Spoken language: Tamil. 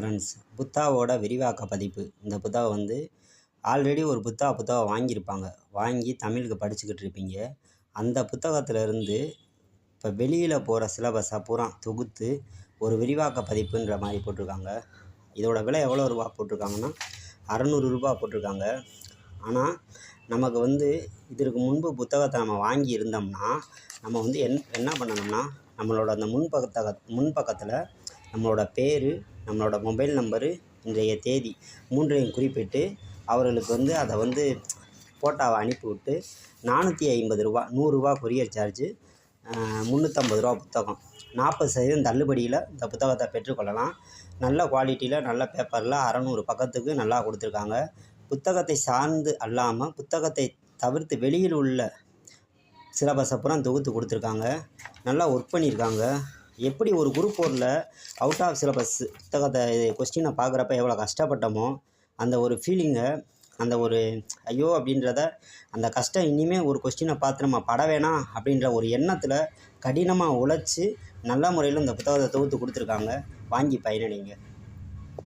ஃப்ரெண்ட்ஸ், புத்தாவோட விரிவாக்க பதிப்பு. இந்த புத்தகம் வந்து ஆல்ரெடி ஒரு புத்தகம் வாங்கியிருப்பாங்க. வாங்கி தமிழுக்கு படிச்சுக்கிட்டு இருப்பீங்க. அந்த புத்தகத்திலேருந்து இப்போ வெளியில் போகிற சிலபஸை பூரா தொகுத்து ஒரு விரிவாக்க பதிப்புன்ற மாதிரி போட்டிருக்காங்க. இதோட விலை எவ்வளோ ரூபா போட்டிருக்காங்கன்னா ரூ. 600 போட்டிருக்காங்க. ஆனால் நமக்கு வந்து இதற்கு முன்பு புத்தகத்தை நம்ம வாங்கி இருந்தோம்னா நம்ம வந்து என்ன பண்ணணும்னா நம்மளோட அந்த முன்பக்கத்தில் நம்மளோட பேர், நம்மளோட மொபைல் நம்பரு, இன்றைய தேதி 3ஐயும் குறிப்பிட்டு அவர்களுக்கு வந்து அதை வந்து ஃபோட்டோவை அனுப்பிவிட்டு ரூ. 450 ரூபா கொரியர் சார்ஜு, ரூ. 350 புத்தகம், 40% தள்ளுபடியில் இந்த புத்தகத்தை பெற்றுக்கொள்ளலாம். நல்ல குவாலிட்டியில் நல்ல பேப்பரில் 600 பக்கத்துக்கு நல்லா கொடுத்துருக்காங்க. புத்தகத்தை சார்ந்து அல்லாமல் புத்தகத்தை தவிர்த்து வெளியில் உள்ள சிலபஸை பூரா தொகுத்து கொடுத்துருக்காங்க. நல்லா ஒர்க் பண்ணியிருக்காங்க. எப்படி ஒரு குரூப் 4ல் அவுட் ஆஃப் சிலபஸ் புத்தகத்தை கொஸ்டினை பார்க்குறப்ப எவ்வளோ கஷ்டப்பட்டோமோ அந்த ஒரு ஃபீலிங்கை, அந்த ஒரு ஐயோ அப்படின்றத, அந்த கஷ்டம் இனிமேல் ஒரு கொஸ்டினை பார்த்து நம்ம பட வேணாம் அப்படின்ற ஒரு எண்ணத்தில் கடினமாக உழைச்சி நல்ல முறையில் இந்த புத்தகத்தை தொகுத்து கொடுத்துருக்காங்க. வாங்கி பயனடைங்க.